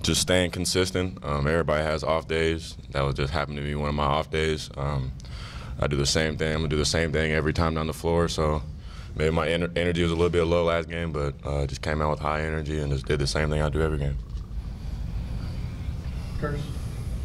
Just staying consistent. Everybody has off days. That was just happened to be one of my off days. I do the same thing. I'm gonna do the same thing every time down the floor. So maybe my energy was a little bit low last game, but just came out with high energy and just did the same thing I do every game. Curtis.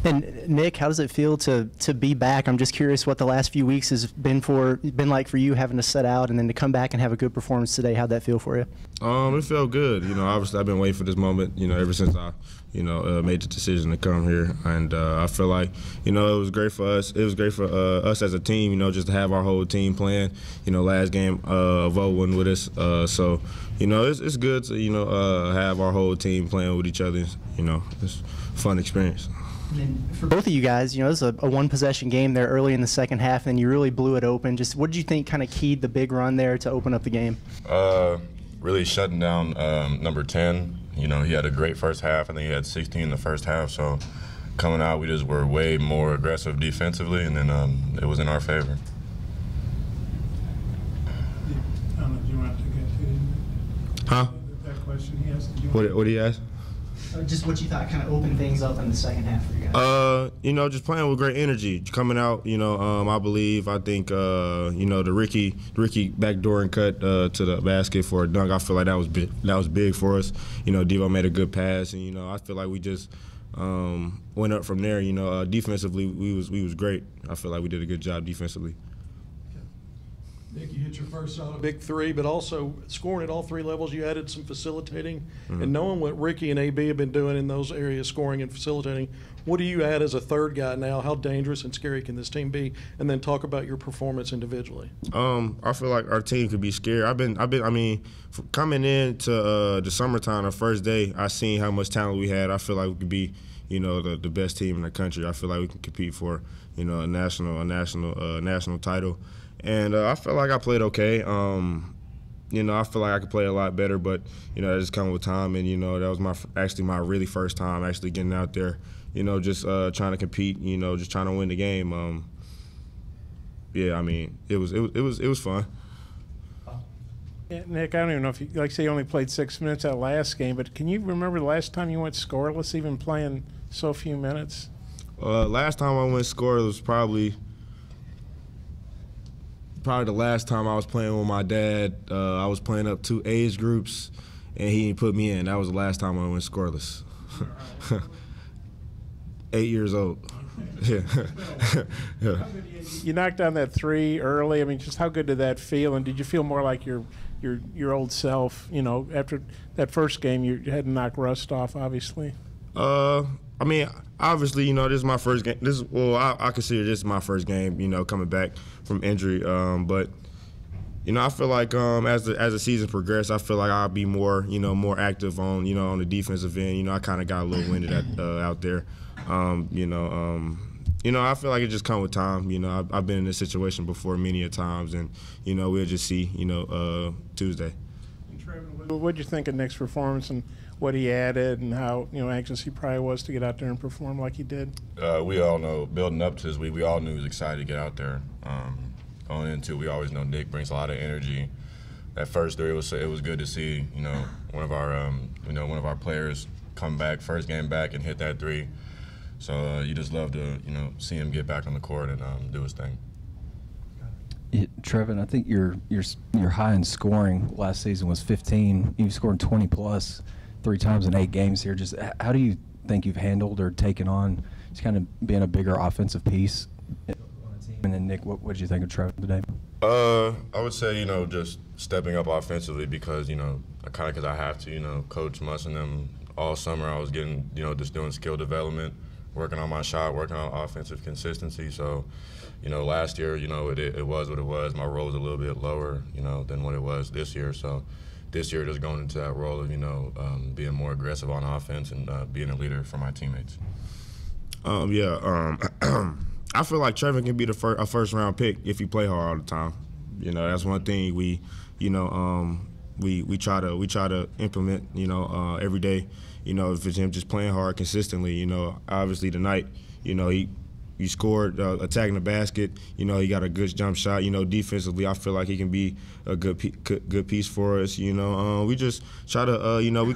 And Nick, how does it feel to be back? I'm just curious what the last few weeks has been like for you, having to set out and then to come back and have a good performance today. How'd that feel for you? It felt good. Obviously I've been waiting for this moment. Ever since I, made the decision to come here, and I feel like, it was great for us. It was great for us as a team. Just to have our whole team playing. Last game, Vo wasn't with us, so it's good to have our whole team playing with each other. It's a fun experience. And for both of you guys, it was a one-possession game there early in the second half, and you really blew it open. Just what did you think kind of keyed the big run there to open up the game? Really shutting down number 10. He had a great first half. I think he had 16 in the first half. So coming out, we just were way more aggressive defensively, and then it was in our favor. I don't know if you want to get to Huh? that question he asked. What did he ask? Just what you thought kind of opened things up in the second half for you guys. Just playing with great energy, coming out. I think the Ricky backdoor and cut to the basket for a dunk. I feel like that was big for us. Devo made a good pass, and I feel like we just went up from there. Defensively we was great. I feel like we did a good job defensively. Nick, you hit your first shot, a big three, but also scoring at all three levels. You added some facilitating, and knowing what Ricky and AB have been doing in those areas, scoring and facilitating, what do you add as a third guy now? How dangerous and scary can this team be? And then talk about your performance individually. I feel like our team could be scared. Coming into the summertime, the first day, I seen how much talent we had. I feel like we could be, the best team in the country. I feel like we can compete for, a national title. And I felt like I played okay. I feel like I could play a lot better, but that just comes with time. And that was my really first time actually getting out there. Just trying to compete. Just trying to win the game. It was fun. Yeah, Nick, I don't even know if you, like say you only played 6 minutes that last game, but can you remember the last time you went scoreless, even playing so few minutes? Last time I went scoreless was probably the last time I was playing with my dad. I was playing up 2 age groups, and he put me in. That was the last time I went scoreless. 8 years old. Yeah. Yeah. You knocked down that 3 early. Just how good did that feel? And did you feel more like your old self? After that first game, you had to knock rust off, obviously. Obviously, this is my first game. I consider this my first game, coming back from injury. But, I feel like as the season progressed, I feel like I'll be more, more active on the defensive end. I kind of got a little winded out there. I feel like it just comes with time. I've been in this situation before many a times, and, we'll just see, Tuesday. What did you think of Nick's performance and what he added and how anxious he probably was to get out there and perform like he did? We all know, building up to this week, we all knew he was excited to get out there. Going into, we always know Nick brings a lot of energy. That first three, it was good to see one of our players come back, first game back, and hit that three. So you just love to see him get back on the court and do his thing. Trevon, I think your high in scoring last season was 15. You've scored 20 plus 3 times in 8 games here. Just how do you think you've handled or taken on just kind of being a bigger offensive piece on the team? And then Nick, what did you think of Trevon today? I would say just stepping up offensively because because I have to. Coach Muss and them all summer I was getting just doing skill development, working on my shot, working on offensive consistency. So. Last year, it was what it was. My role was a little bit lower, than what it was this year. So this year, just going into that role of, being more aggressive on offense and being a leader for my teammates. I feel like Trevon can be a first-round pick if you play hard all the time. That's one thing we try to implement, every day. If it's him just playing hard consistently, obviously tonight, he scored attacking the basket. He got a good jump shot. Defensively, I feel like he can be a good piece for us. We just try to, we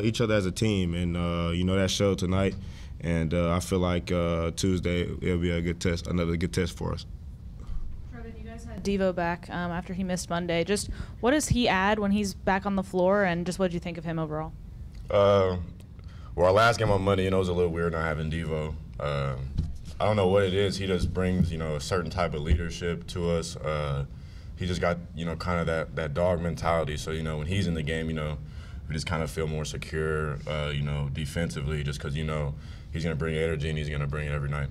each other as a team, and you know that showed tonight. And I feel like Tuesday it'll be a good test, another good test for us. Trevon, you guys had Devo back after he missed Monday. Just what does he add when he's back on the floor, and just what did you think of him overall? Well, our last game on Monday, you know, it was a little weird not having Devo. I don't know what it is. He just brings, you know, a certain type of leadership to us. He just got, you know, kind of that dog mentality. So, you know, when he's in the game, you know, we just kind of feel more secure, you know, defensively, just because, you know, he's going to bring energy and he's going to bring it every night.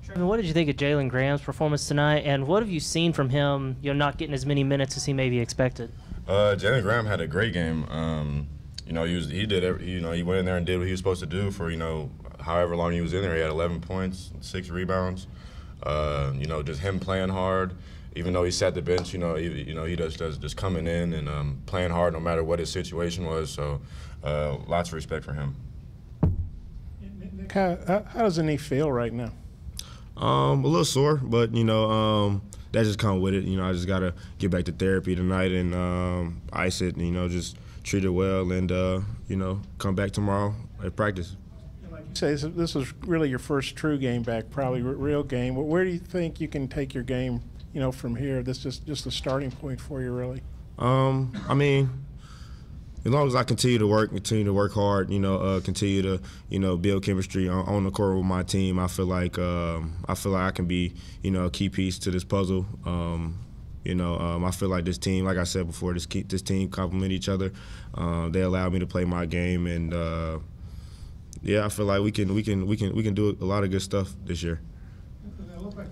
Trevon, what did you think of Jalen Graham's performance tonight, and what have you seen from him, you know, not getting as many minutes as he maybe expected? Jalen Graham had a great game. You know, he went in there and did what he was supposed to do for, you know, however long he was in there. He had 11 points, 6 rebounds. You know, just him playing hard. Even though he sat the bench, you know, he does just coming in and playing hard no matter what his situation was. So, lots of respect for him. How does the knee feel right now? A little sore, but you know, that just comes with it. You know, I just gotta get back to therapy tonight and ice it. And, you know, just treat it well, and you know, come back tomorrow at practice. Like you say, this was really your first true game back, probably real game. Where do you think you can take your game, you know, from here? This is just a starting point for you, really. I mean, as long as I continue to work hard, you know, continue to, you know, build chemistry on the court with my team, I feel like I can be, you know, a key piece to this puzzle. You know, I feel like this team, like I said before, this team complement each other. They allow me to play my game, and yeah, I feel like we can do a lot of good stuff this year. It looked like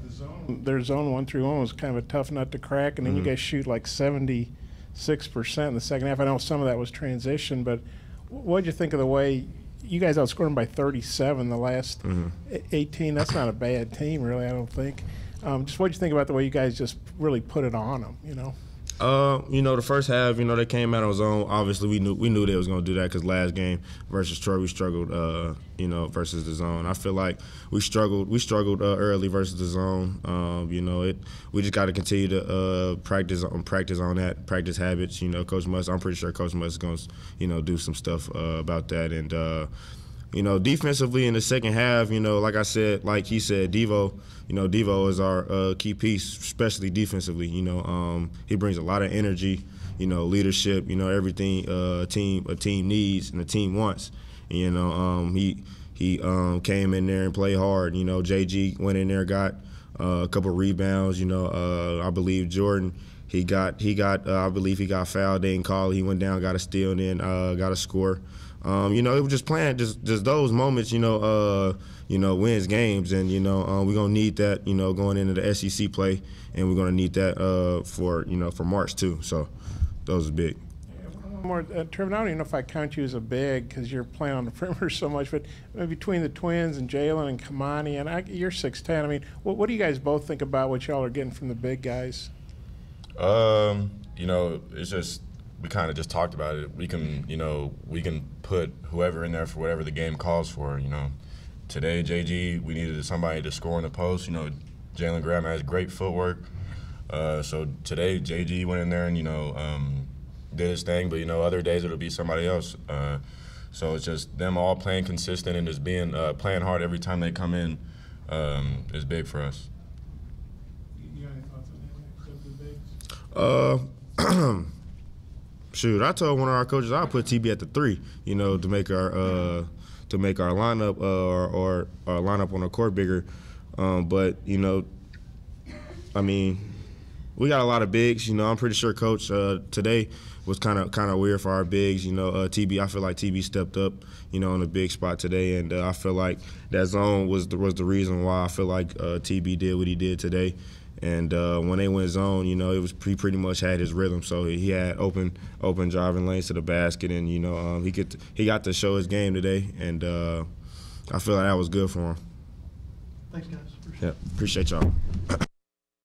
their zone 1-3-1 was kind of a tough nut to crack, and then you guys shoot like 76% in the second half. I know some of that was transition, but what did you think of the way you guys outscored them by 37 the last 18? That's not a bad team, really, I don't think. Just what did you think about the way you guys just really put it on them, you know? You know, the first half, you know, they came out on zone. Obviously, we knew they was going to do that because last game versus Troy, we struggled, you know, versus the zone. I feel like we struggled early versus the zone. You know, we just got to continue to practice on that, practice habits. You know, I'm pretty sure Coach Musk is going to, you know, do some stuff about that. And, you know, defensively in the second half, you know, like I said, like he said, Devo is our key piece, especially defensively. You know, he brings a lot of energy, you know, leadership, you know, everything a team needs and a team wants. And, you know, he came in there and played hard. You know, JG went in there, got a couple rebounds. You know, I believe Jordan, I believe he got fouled. They didn't call it. He went down, got a steal, and then got a score. You know, it was just playing, just those moments, you know, wins games, and you know, we're gonna need that, you know, going into the SEC play, and we're gonna need that for March too. So, those are big. One more, Trevon, I don't even know if I count you as a big because you're playing on the perimeter so much, but between the twins and Jalen and Kamani, and you're 6'10". I mean, what do you guys both think about what y'all are getting from the big guys? You know, it's just. We kind of just talked about it. We can put whoever in there for whatever the game calls for. You know, today JG, we needed somebody to score in the post. You know, Jalen Graham has great footwork. So today JG went in there and did his thing. But you know, other days it'll be somebody else. So it's just them all playing consistent and just being playing hard every time they come in is big for us. You got any thoughts on that? The bigs? Shoot, I told one of our coaches I'll put TB at the 3, you know, to make our lineup or our lineup on the court bigger. But you know, I mean, we got a lot of bigs. You know, I'm pretty sure Coach today was kind of weird for our bigs. You know, TB, I feel like TB stepped up, you know, in a big spot today, and I feel like that zone was the reason why I feel like TB did what he did today. And when they went zone, you know, he pretty much had his rhythm. So he had open driving lanes to the basket, and you know, he got to show his game today, and I feel like that was good for him. Thanks, guys. Appreciate y'all.